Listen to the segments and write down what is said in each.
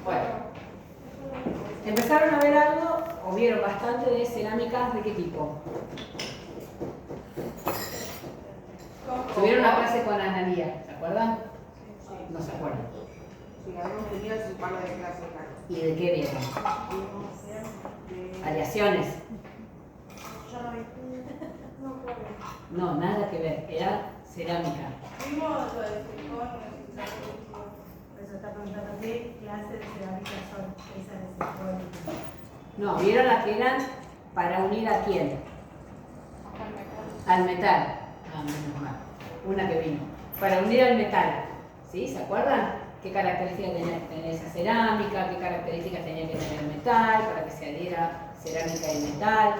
Bueno, ¿empezaron a ver algo o vieron bastante de cerámicas de qué tipo? Tuvieron una clase con Analía, ¿se acuerdan? No se acuerdan. Sí, habíamos tenido su par de clases acá. ¿Y de qué vieron? Aleaciones. No, nada que ver, era cerámica. Vimos lo de silicón, eso está preguntando qué clase de cerámica son esas de silicón. No, vieron las que eran para unir a quién. Al metal. Ah, menos mal. Una que vino. Para unir al metal. ¿Sí? ¿Se acuerdan? ¿Qué características tenía que tener esa cerámica? ¿Qué características tenía que tener el metal para que se adhiera cerámica y metal?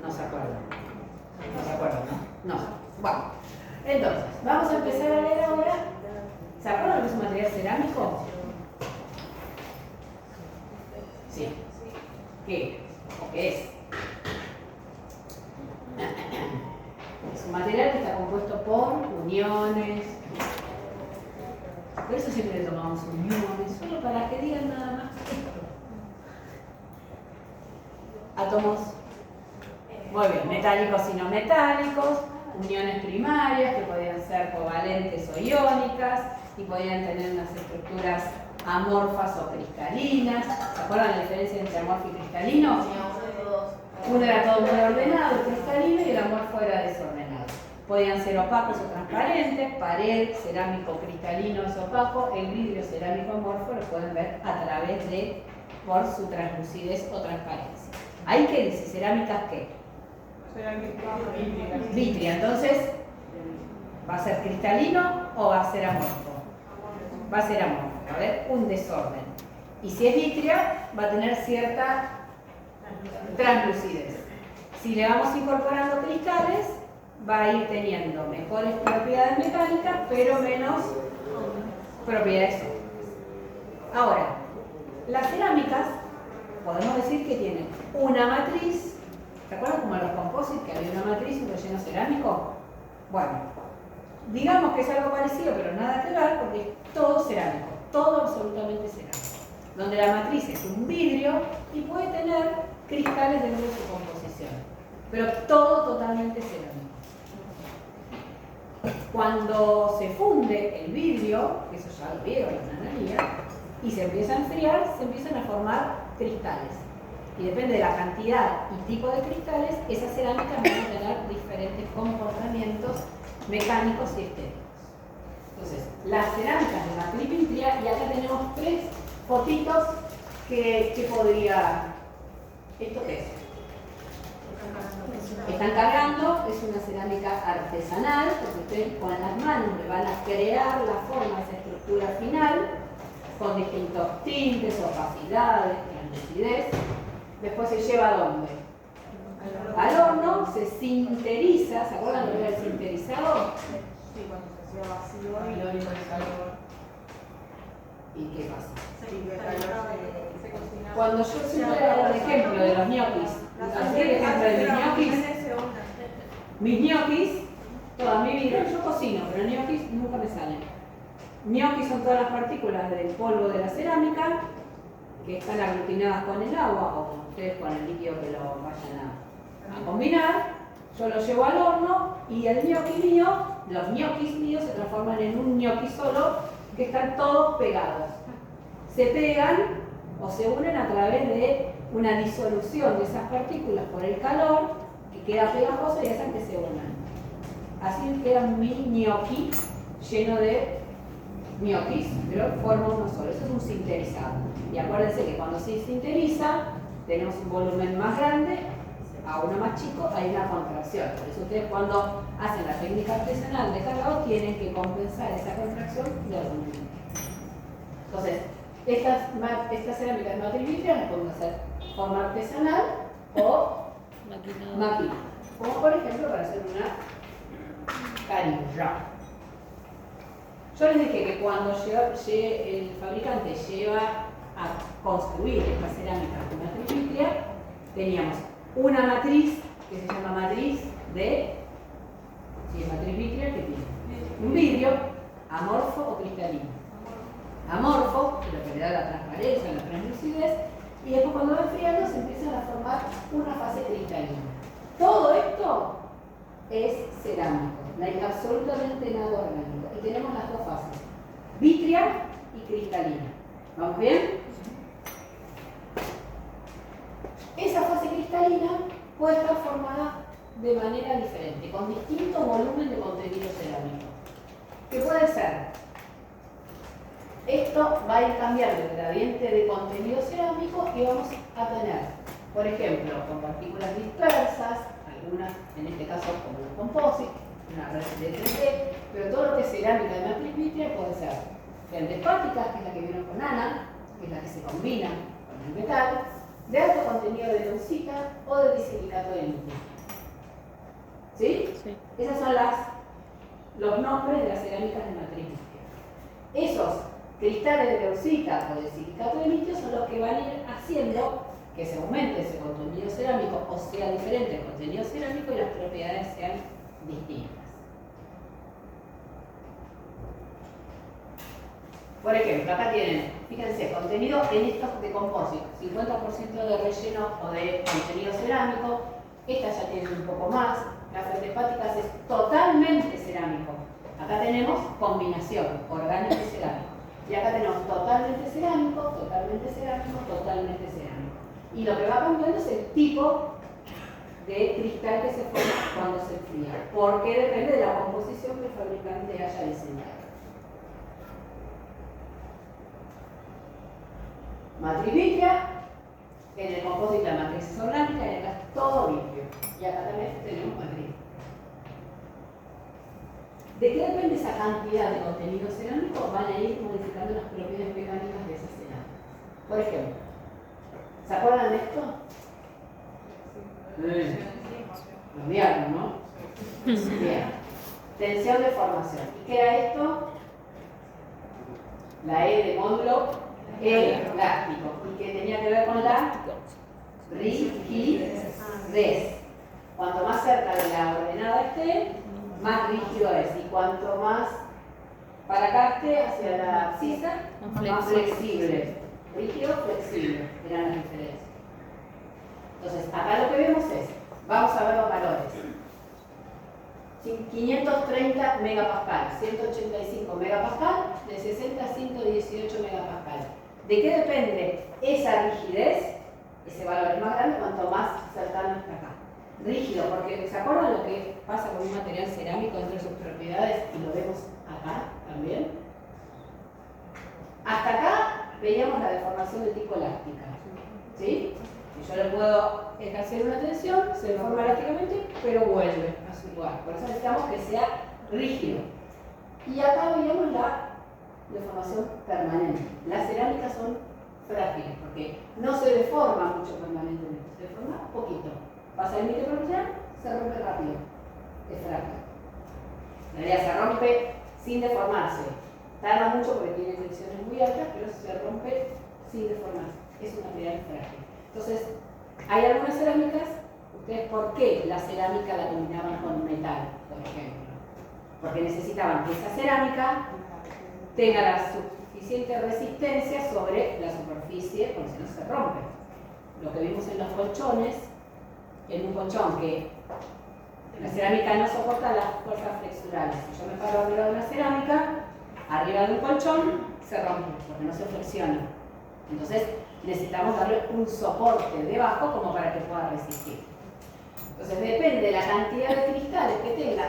No se acuerdan. No se acuerdan, ¿no? No. Bueno. Entonces, vamos a empezar a ver ahora. ¿Se acuerdan lo que es un material cerámico? Sí. ¿Qué? ¿O qué es? Es un material que está compuesto por uniones. Por eso siempre le tomamos uniones, solo para que digan nada más esto. Átomos, muy bien, metálicos y no metálicos, uniones primarias que podían ser covalentes o iónicas y podían tener unas estructuras amorfas o cristalinas. ¿Se acuerdan la diferencia entre amorfo y cristalino? Uno era todo muy ordenado, el cristalino, y el amorfo era desordenado. Podían ser opacos o transparentes, pared, cerámico cristalino es opaco, el vidrio cerámico amorfo lo pueden ver a través de, por su translucidez o transparencia. ¿Hay que dice cerámicas qué? Vitria, entonces, ¿va a ser cristalino o va a ser amorfo? Va a ser amorfo, va a haber un desorden. Y si es vitria, va a tener cierta translucidez. Si le vamos incorporando cristales, va a ir teniendo mejores propiedades metálicas, pero menos propiedades ópticas. Ahora, las cerámicas, podemos decir que tienen una matriz. ¿Se acuerdan como en los composites que había una matriz y un relleno cerámico? Bueno, digamos que es algo parecido, pero nada que ver, porque es todo cerámico, todo absolutamente cerámico. Donde la matriz es un vidrio y puede tener cristales dentro de su composición, pero todo totalmente cerámico. Cuando se funde el vidrio, que eso ya lo vieron en la analía, y se empieza a enfriar, se empiezan a formar cristales. Y depende de la cantidad y tipo de cristales, esas cerámicas van a tener diferentes comportamientos mecánicos y estéticos. Entonces, las cerámicas de matriz vitria, y acá tenemos tres fotitos que podría... ¿Esto qué es? Están cargando, es una cerámica artesanal, porque ustedes con las manos le van a crear la forma, esa estructura final, con distintos tintes, opacidades, translucidez. Después se lleva ¿a dónde? Al horno, se sinteriza. ¿Se acuerdan lo que era el sinterizador? Sí, cuando se hacía vacío y lo único de calor. ¿Y qué pasa? Y de calor se cocinaba. Cuando yo siempre hago el ejemplo de los ñoquis, ¿hacía el ejemplo de mis ñoquis? Mis ñoquis, toda mi vida, yo cocino, pero ñoquis nunca me salen. Ñoquis son todas las partículas del polvo de la cerámica que están aglutinadas con el agua o con ustedes con el líquido que lo vayan a combinar. Yo lo llevo al horno y el ñoqui mío, los ñoquis míos se transforman en un ñoqui solo que están todos pegados. Se pegan o se unen a través de una disolución de esas partículas por el calor que queda pegajoso y hacen que se unan. Así queda mi ñoqui lleno de ñoquis, pero forma uno solo. Eso es un sinterizado. Y acuérdense que cuando se sinteriza, tenemos un volumen más grande a uno más chico, hay una contracción. Por eso ustedes cuando hacen la técnica artesanal de cargado tienen que compensar esa contracción de algún tipo. Entonces, estas cerámicas de matriz vitria las podemos hacer forma artesanal o máquina. Como por ejemplo para hacer una carilla. Yo les dije que cuando el fabricante lleva a construir esta cerámica de matriz vitria, teníamos una matriz que se llama matriz de matriz vitria, que tiene un vidrio amorfo o cristalino. Amorfo lo que le da la transparencia, la translucidez, y después cuando va enfriando se empiezan a formar una fase cristalina. Todo esto es cerámico, no hay absolutamente nada orgánico. Y tenemos las dos fases, vítrea y cristalina. ¿Vamos bien? Esa fase cristalina puede estar formada de manera diferente, con distinto volumen de contenido cerámico. ¿Qué puede ser? Esto va a ir cambiando el gradiente de contenido cerámico y vamos a tener, por ejemplo, con partículas dispersas, algunas, en este caso como los composites, una red de 3D, pero todo lo que es cerámica de matriz vítrea puede ser feldespáticas, que es la que vieron con Ana, que es la que se combina con el metal, de alto contenido de leucita o de disilicato de litio. ¿Sí? Sí. Esos son los nombres de las cerámicas de matriz vítrea. Esos cristales de leucita o de silicato de litio son los que van a ir haciendo que se aumente ese contenido cerámico o sea diferente el contenido cerámico y las propiedades sean distintas. Por ejemplo, acá tienen, fíjense, contenido en estos de compósito, 50% de relleno o de contenido cerámico, estas ya tienen un poco más, las feldespáticas es totalmente cerámico. Acá tenemos combinación, orgánico y cerámico. Y acá tenemos totalmente cerámico, totalmente cerámico, totalmente cerámico. Y lo que va cambiando es el tipo de cristal que se forma cuando se enfría, porque depende de la composición que el fabricante haya diseñado. Matriz vítrea, en el compósito de matriz es orgánica y acá es todo vitrio. Y acá también tenemos matriz. ¿De qué depende esa cantidad de contenido cerámico? Van a ir modificando las propiedades mecánicas de esas cerámicas. Por ejemplo, ¿se acuerdan de esto? Lo vieron, ¿no? Bien. Tensión de formación. ¿Y qué era esto? La E de módulo elástico. ¿Y qué tenía que ver con la rigidez? Cuanto más cerca de la ordenada esté, más rígido es. Y cuanto más para acá esté, hacia la abscisa, más flexible. Rígido, flexible. Eran las diferencias. Entonces, acá lo que vemos es, vamos a ver los valores. 530 megapascal, 185 megapascal, de 60 a 118 megapascal. ¿De qué depende esa rigidez? Ese valor es más grande cuanto más cercano está acá. Rígido, porque ¿se acuerdan lo que pasa con un material cerámico entre sus propiedades? Y lo vemos acá también. Hasta acá veíamos la deformación de tipo elástica. ¿Sí? Y yo le puedo ejercer una tensión, se deforma elásticamente, pero vuelve a su lugar. Por eso necesitamos que sea rígido. Y acá veíamos la deformación permanente. Las cerámicas son frágiles porque no se deforma mucho permanentemente, se deforma poquito. Pasa el límite proporcional, se rompe rápido. Es frágil. En realidad se rompe sin deformarse. Tarda mucho porque tiene tensiones muy altas, pero se rompe sin deformarse. Es un material frágil. Entonces, hay algunas cerámicas, ustedes, ¿por qué la cerámica la combinaban con metal, por ejemplo? Porque necesitaban que esa cerámica tenga la suficiente resistencia sobre la superficie, porque si no se rompe. Lo que vimos en los colchones, en un colchón que la cerámica no soporta las fuerzas flexurales. Si yo me paro arriba de una cerámica, arriba de un colchón, se rompe, porque no se flexiona. Entonces, necesitamos darle un soporte debajo como para que pueda resistir. Entonces, depende de la cantidad de cristales que tenga,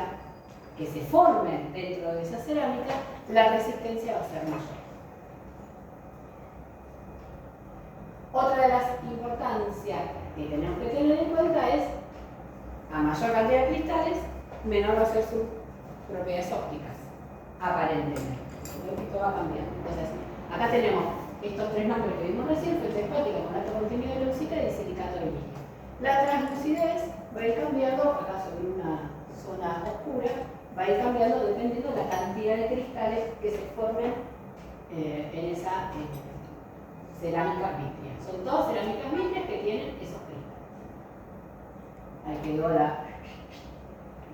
que se formen dentro de esa cerámica, la resistencia va a ser mayor. Otra de las importancias que tenemos que tener en cuenta es, a mayor cantidad de cristales, menor va a ser sus propiedades ópticas, aparentemente. Esto va cambiando. Entonces, acá tenemos estos tres nombres que vimos recién: feldespática con alto contenido de leucita y de silicato de litio. La translucidez va a ir cambiando, acá sobre una zona oscura, va a ir cambiando dependiendo de la cantidad de cristales que se formen en esa cerámica vítrea. Son todas cerámicas vítreas que tienen esos cristales. Ahí quedó la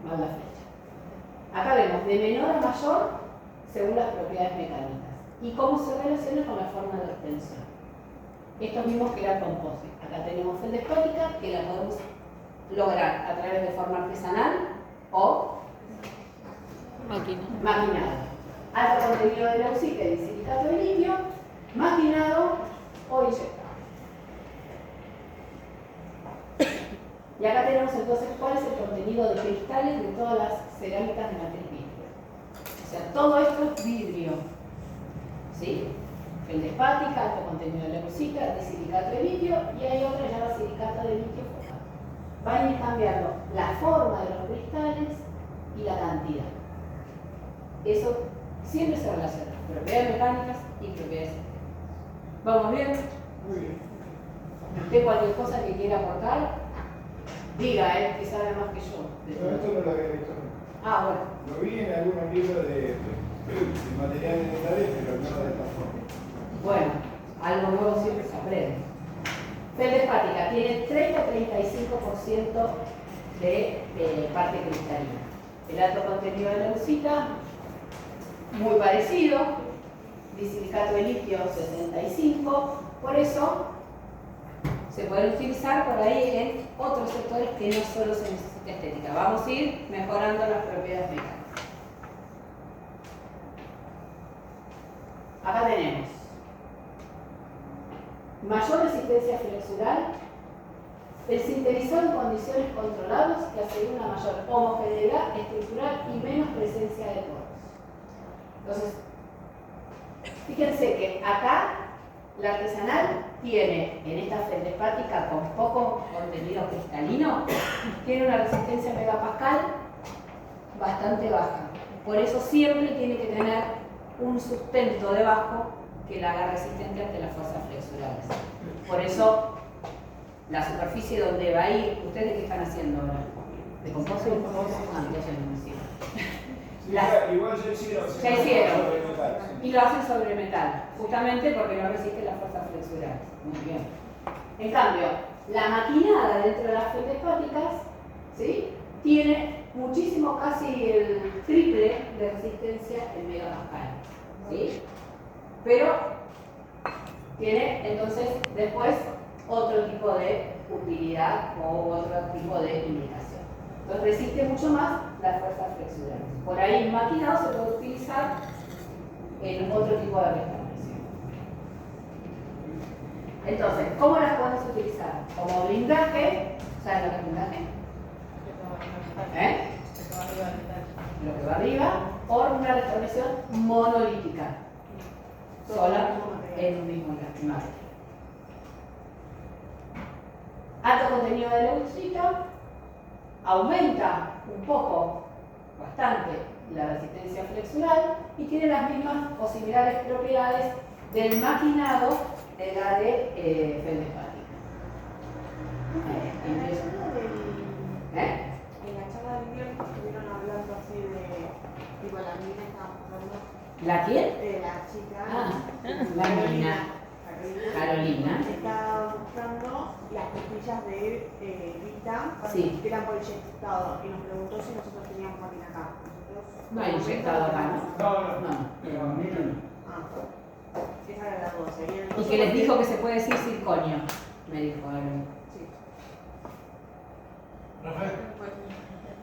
flecha. Acá vemos de menor a mayor según las propiedades mecánicas. y cómo se relaciona con la forma de obtención. Estos mismos que era composite. Acá tenemos feldespática, que la podemos lograr a través de forma artesanal o maquinado. Alto contenido de leucita y silicato de litio, maquinado o inyectado. Y acá tenemos entonces cuál es el contenido de cristales de todas las cerámicas de matriz vidrio. O sea, todo esto es vidrio. ¿Sí? Feldespática, alto contenido de leucita, de silicato de litio, y hay otra llamada silicato de litio fosfato. Van a ir cambiando la forma de los cristales y la cantidad. Eso siempre se relaciona. Propiedades mecánicas y propiedades. ¿Vamos bien? Muy bien. ¿Usted cualquier cosa que quiera aportar? Diga, que sabe más que yo. No, esto no lo había visto nunca. Ah, bueno. Lo vi en algunos libros de materiales dentales, pero no de esta forma. Bueno, algo nuevo siempre se aprende. Feldespática tiene 30-35% de parte cristalina. El alto contenido de leucita, muy parecido. Disilicato de litio, 65. Por eso se pueden utilizar por ahí en otros sectores que no solo se necesita estética. Vamos a ir mejorando las propiedades mecánicas. Acá tenemos mayor resistencia flexural, el sinterizó en condiciones controladas que asegura una mayor homogeneidad estructural y menos presencia de poros. Entonces, fíjense que acá la artesanal tiene, en esta feldespática con poco contenido cristalino, tiene una resistencia en megapascal bastante baja. Por eso siempre tiene que tener un sustento debajo que la haga resistente ante las fuerzas flexurales. Por eso, la superficie donde va a ir, ¿ustedes qué están haciendo ahora? ¿De composto? Ah, entonces no me sirve. Sí, igual ya hicieron. Ya hicieron. Sobre metal, sí. Y lo hacen sobre metal, justamente porque no resiste las fuerzas flexurales. Muy bien. En cambio, la maquinada dentro de las feldespáticas, ¿sí?, tiene muchísimo, casi el triple de resistencia en megapascal, ¿sí? Pero tiene entonces después otro tipo de utilidad o otro tipo de indicación. Entonces resiste mucho más las fuerzas flexurales. Por ahí maquinado se puede utilizar en otro tipo de restauración. Entonces, ¿cómo las podemos utilizar? Como blindaje, ¿saben lo que es blindaje? Lo que va arriba, o una restauración monolítica, sola en un mismo material. Alto contenido de leucita aumenta un poco, bastante, la resistencia flexural y tiene las mismas o similares propiedades del maquinado de la de feldespática. En la charla del viernes estuvieron hablando así de, tipo, la mina estaba mostrando, ¿La quién? la chica, La niña Carolina. estaba mostrando las pastillas de Vita, Sí. que eran por inyectado, y nos preguntó si nosotros teníamos máquina acá. Nosotros, No hay inyectado acá, ¿no? No. Esa era la cosa. Y que les dijo que se puede decir circonio, me dijo. Sí. Rafael,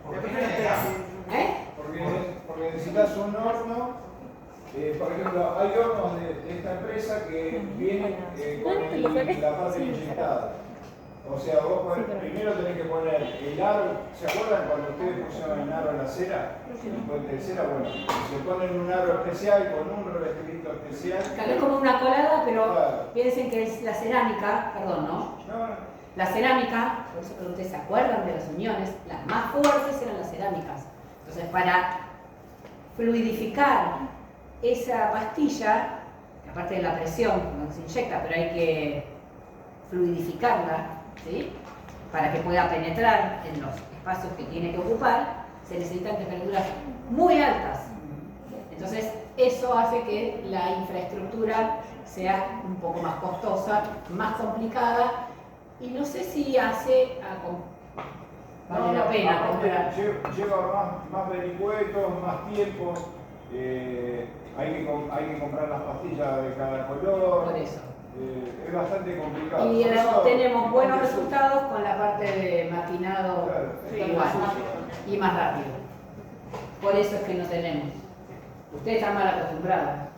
¿por Después qué? no te hacen. Porque necesitas un horno. Por ejemplo, hay hornos de esta empresa que vienen con la parte inyectada. O sea, vos primero tenés que poner el aro. ¿Se acuerdan cuando ustedes pusieron el aro en la cera? El puente de cera, bueno, se ponen un aro especial con un revestimiento especial. Es como una colada, pero Claro. piensen que es la cerámica, perdón, ¿no? No, La cerámica, por eso pregunté, ¿se acuerdan de las uniones? Las más fuertes eran las cerámicas. Entonces, para fluidificar esa pastilla, que aparte de la presión, no se inyecta, pero hay que fluidificarla, ¿sí?, para que pueda penetrar en los espacios que tiene que ocupar, se necesitan temperaturas muy altas. Entonces, eso hace que la infraestructura sea un poco más costosa, más complicada, y no sé si vale la pena comprar. Lleva más vericuetos, más tiempo. hay que comprar las pastillas de cada color. Por eso. Es bastante complicado. Y Por eso, tenemos buenos resultados con la parte de maquinado claro, igual y más rápido. Por eso es que no tenemos. Ustedes están mal acostumbrados.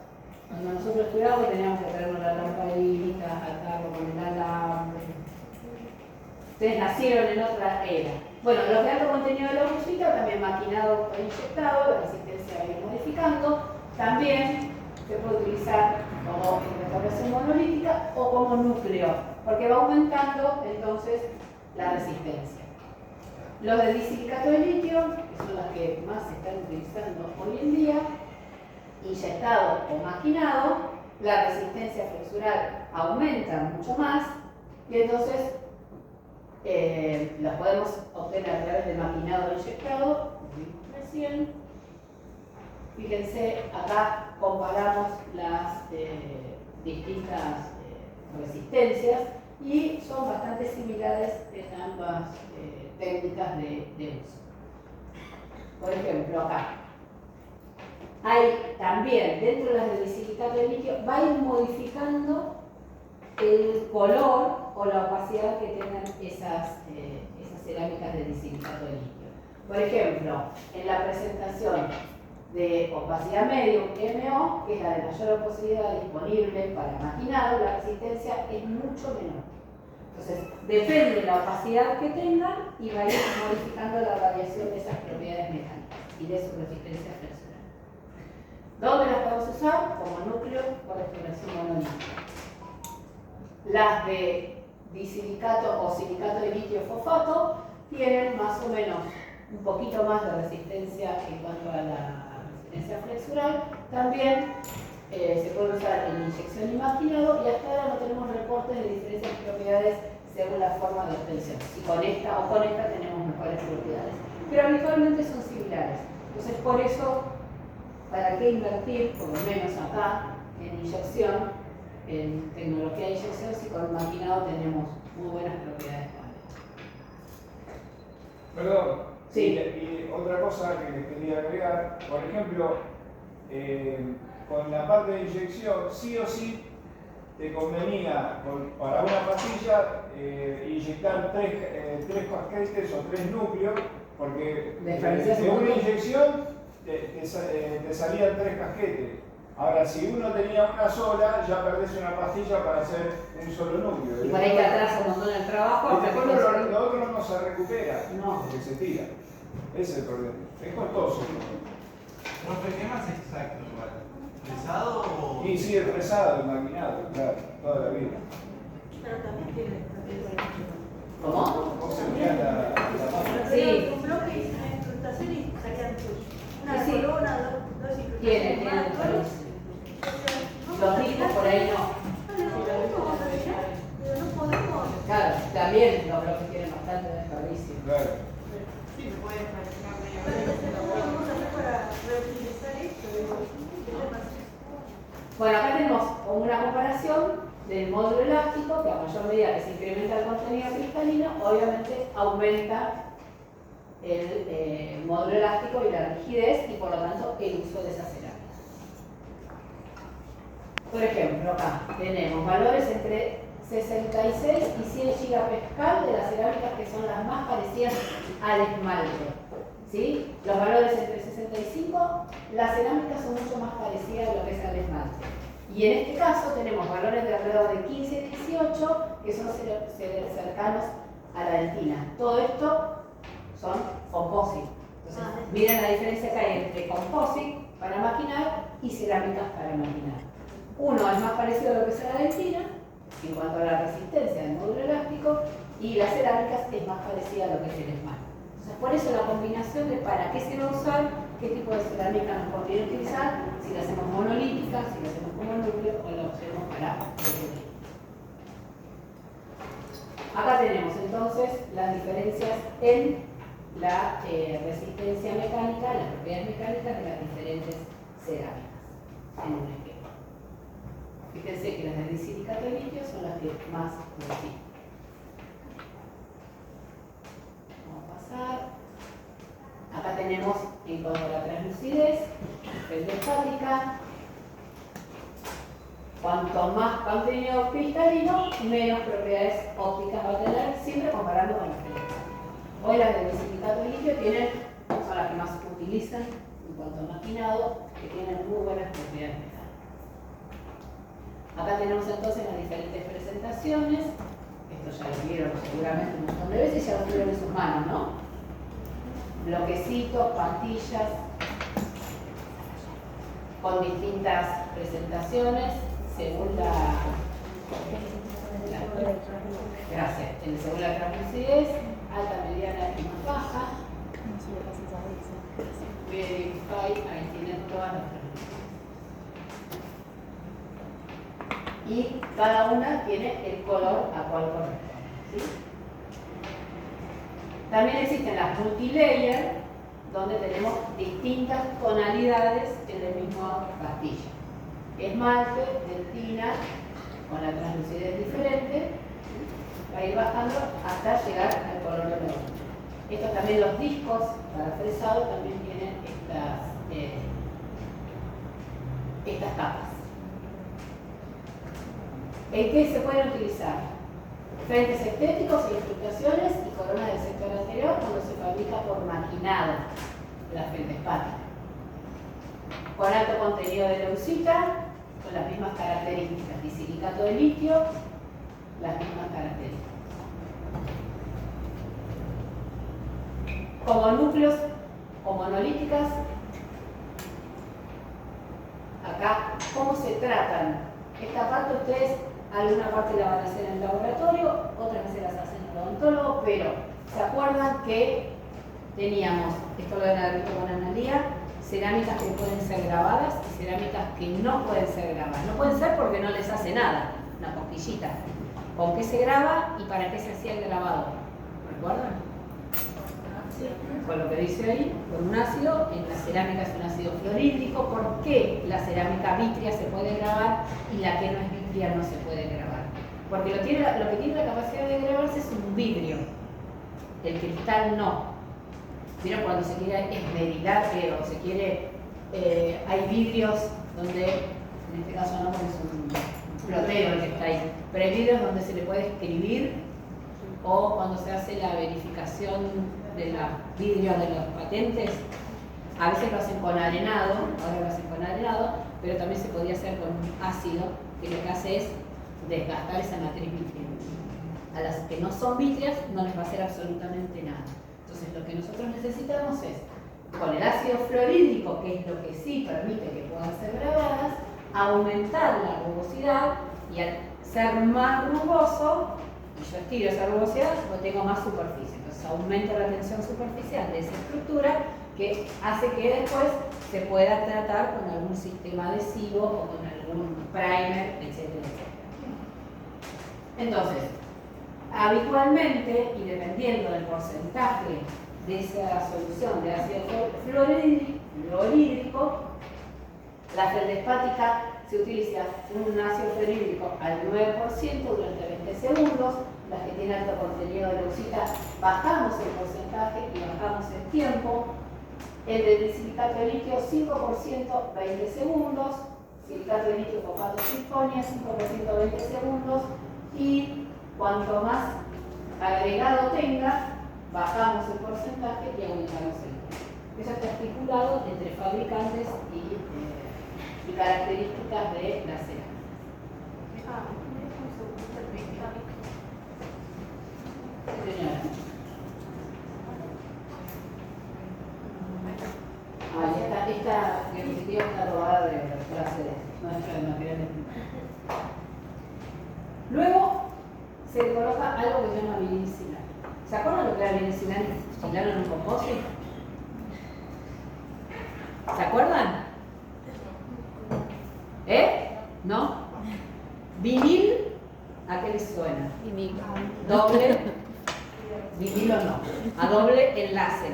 Cuando nosotros estudiábamos teníamos que traernos la lamparita, atarlo con el alambre. Ustedes nacieron en otra era. Bueno, los de alto contenido de la música, también maquinado o inyectado, la resistencia va a ir modificando. También se puede utilizar como restauración monolítica o como núcleo, porque va aumentando entonces la resistencia. Los de disilicato de litio, que son las que más se están utilizando hoy en día, inyectado o maquinado, la resistencia flexural aumenta mucho más y entonces los podemos obtener a través de maquinado o inyectado, recién. Fíjense, acá comparamos las distintas resistencias y son bastante similares en ambas técnicas de uso. Por ejemplo, acá hay también, dentro de las de disilicato de litio, va a ir modificando el color o la opacidad que tengan esas cerámicas de disilicato de litio. Por ejemplo, en la presentación de opacidad medium MO, que es la de mayor opacidad disponible para maquinado, la resistencia es mucho menor. Entonces, depende de la opacidad que tengan y va a ir modificando la variación de esas propiedades mecánicas y de su resistencia flexural. ¿Dónde las podemos usar? Como núcleo o restauración monolítica. Las de disilicato o silicato de litio fosfato tienen más o menos un poquito más de resistencia en cuanto a la resistencia flexural. También se puede usar en inyección y maquinado y hasta ahora no tenemos reportes de diferentes propiedades según la forma de obtención. Si con esta o con esta tenemos mejores propiedades. Pero habitualmente son similares. Entonces por eso, ¿para qué invertir, por lo menos acá, en inyección, en tecnología de inyección, si con maquinado tenemos muy buenas propiedades también? Perdón. Sí. Y otra cosa que les quería agregar, por ejemplo, con la parte de inyección, sí o sí te convenía para una pastilla inyectar tres paquetes o 3 núcleos, porque de una inyección te salían 3 casquetes. Ahora, si uno tenía una sola, ya perdés una pastilla para hacer un solo núcleo. Y por ahí te atrasa un montón el trabajo. Y después lo otro no se recupera, porque se tira. Ese es el problema. Es costoso. Profe, ¿qué más exacto igual? ¿Fresado o...? Y sí, el fresado, el maquinado, claro, toda la vida. Pero también tiene ¿Cómo? Vos se mirás la máquina. Sí. Un bloque y una incrustación y salían tuyos. Una Sí. columna, dos incrustaciones. Tiene más, los discos por ahí no. Pero no podemos. Claro, también los bloques tienen bastante desperdicio. Claro. Sí, me pueden practicar ¿Cómo vamos a hacer para reutilizar esto? Bueno, acá tenemos una comparación del módulo elástico, que a mayor medida que se incrementa el contenido cristalino, obviamente aumenta el módulo elástico y la rigidez y por lo tanto el uso de esas cerámicas. Por ejemplo, acá tenemos valores entre 66 y 100 gigapascal de las cerámicas que son las más parecidas al esmalte. ¿Sí? Los valores entre 65, las cerámicas son mucho más parecidas a lo que es al esmalte. Y en este caso tenemos valores de alrededor de 15 y 18 que son cercanos a la dentina. Todo esto son composite. Entonces, miren la diferencia que hay entre composite para maquinar y cerámicas para maquinar. Uno es más parecido a lo que es la dentina en cuanto a la resistencia del módulo elástico y las cerámicas es más parecida a lo que es el esmalte. Entonces, por eso la combinación de para qué se va a usar, qué tipo de cerámica nos conviene utilizar, si la hacemos monolítica, si la hacemos como núcleo o la hacemos para recubrir. Acá tenemos entonces las diferencias en la resistencia mecánica, las propiedades mecánicas de las diferentes cerámicas en un esquema. Fíjense que las de disilicato de litio son las que más resisten. Vamos a pasar. Acá tenemos en cuanto a la translucidez, estática, Cuanto más contenido cristalino, menos propiedades ópticas va a tener, siempre comparando con las fenómenos. Hoy las de silicato de litio son las que más se utilizan en cuanto a maquinado, que tienen muy buenas propiedades mecánicas. Acá tenemos entonces las diferentes presentaciones. Esto ya lo vieron seguramente un montón de veces y ya lo tuvieron en sus manos, ¿no? Bloquecitos, pastillas, con distintas presentaciones según gracias, según la translucidez, alta, mediana y más baja. Verify, ahí tienen todas las translucidades. Y cada una tiene el color a cual corresponde, ¿sí? También existen las multilayer, donde tenemos distintas tonalidades en la misma pastilla. Esmalte, dentina, con la translucidez diferente, va a ir bajando hasta llegar al color de neón. Estos también, los discos para fresado, también tienen estas capas. ¿En qué se pueden utilizar? Frentes estéticos, ilustraciones y coronas del sector anterior cuando se fabrica por maquinado la feldespática. Con alto contenido de leucita, con las mismas características, y silicato de litio, las mismas características. Como núcleos o monolíticas, acá, ¿cómo se tratan? Esta parte ustedes, alguna parte la van a hacer en el laboratorio, otras veces las hacen en el odontólogo, pero ¿se acuerdan que teníamos, esto lo van a haber visto con Analía, cerámicas que pueden ser grabadas y cerámicas que no pueden ser grabadas? No pueden ser porque no les hace nada, una cosquillita. ¿Con qué se graba y para qué se hacía el grabado? ¿Recuerdan? Con lo que dice ahí, con un ácido. En la cerámica es un ácido fluorhídrico. ¿Por qué la cerámica vitria se puede grabar y la que no es vitria no se puede grabar? Porque lo que tiene la capacidad de grabarse es un vidrio, el cristal no. ¿Vieron cuando se quiere esmerilar o se quiere, hay vidrios donde, en este caso no, porque es un flotero el que está ahí, pero hay vidrios donde se le puede escribir, o cuando se hace la verificación de los vidrios de los patentes, a veces lo hacen con arenado, ahora lo hacen con arenado, pero también se podía hacer con un ácido, que lo que hace es desgastar esa matriz vitrea. A las que no son vítreas no les va a hacer absolutamente nada. Entonces lo que nosotros necesitamos es, con el ácido fluorhídrico, que es lo que sí permite que puedan ser grabadas, aumentar la rugosidad y al ser más rugoso, y yo estiro esa rugosidad, pues tengo más superficie. Entonces aumento la tensión superficial de esa estructura que hace que después se pueda tratar con algún sistema adhesivo o con algún primer, etcétera, etcétera. Entonces, habitualmente, y dependiendo del porcentaje de esa solución de ácido fluorhídrico, la feldespática se utiliza un ácido fluorhídrico al 9% durante 20 segundos. Las que tienen alto contenido de leucita bajamos el porcentaje y bajamos el tiempo. El del silicato de litio 5% 20 segundos. Silicato de litio fosfato circonia 5% 20 segundos. Y cuanto más agregado tenga, bajamos el porcentaje y aumentamos el tiempo. Eso está estipulado entre fabricantes y características de la cerámica. Sí, señora. Esta diapositiva está robada de la clase nuestra de materiales. Luego se le coloca algo que se llama vinil silano. ¿Se acuerdan lo que era vinil silano en un composite? ¿Se acuerdan? ¿No? Vinil, ¿a qué les suena? Vinil. Doble, vinilo no, a doble enlace,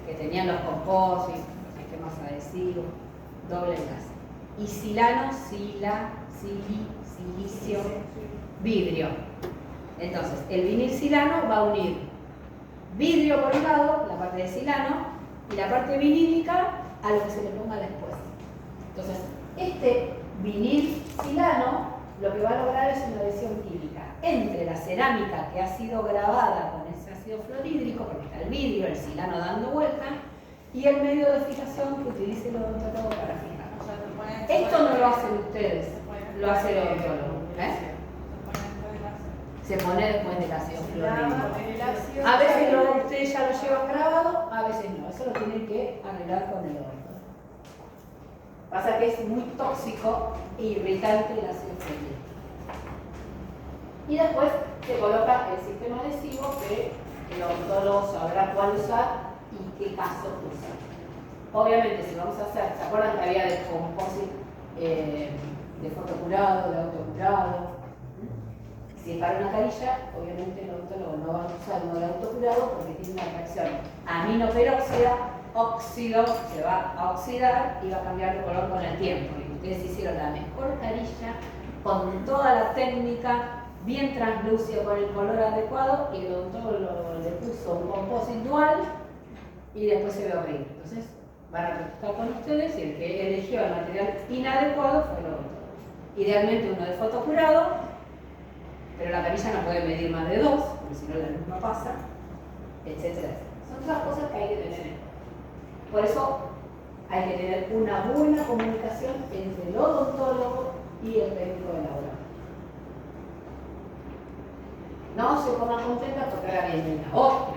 que tenían los composites, los sistemas adhesivos, doble enlace. Y silano, silicio, vidrio. Entonces, el vinil silano va a unir vidrio por un lado, la parte de silano, y la parte vinílica a lo que se le ponga después. Entonces, este vinil Silano lo que va a lograr es una adhesión química entre la cerámica que ha sido grabada con ese ácido fluorhídrico, porque está el vidrio, el silano dando vuelta, y el medio de fijación que utilice el odontólogo para fijar. Esto no lo hacen ustedes, lo hace el odontólogo. Se pone después del ácido fluorhídrico. A veces ustedes ya lo llevan grabado, a veces no. Eso lo tienen que arreglar con el odontólogo. Pasa que es muy tóxico e irritante el ácido fluorhídrico. Y después se coloca el sistema adhesivo que el odontólogo sabrá cuál usar y qué caso usar. Obviamente, si vamos a hacer, ¿se acuerdan que había de composite, de fotocurado, de autocurado? Si es para una carilla, obviamente el odontólogo no va a usar uno de autocurado porque tiene una reacción aminoperóxida, óxido, se va a oxidar y va a cambiar de color con el tiempo. Y ustedes hicieron la mejor carilla con toda la técnica, bien translúcido, con el color adecuado, y el odontólogo le puso un composite dual y después se ve horrible. Entonces van a protestar con ustedes y el que eligió el material inadecuado fue el odontólogo. Idealmente uno de fotocurado, pero la carilla no puede medir más de 2, porque si no la luz no pasa, etc. Son todas cosas que hay que tener en cuenta. Por eso hay que tener una buena comunicación entre el odontólogo y el técnico de laboratorio. No se pongan contentas porque ahora viene la otra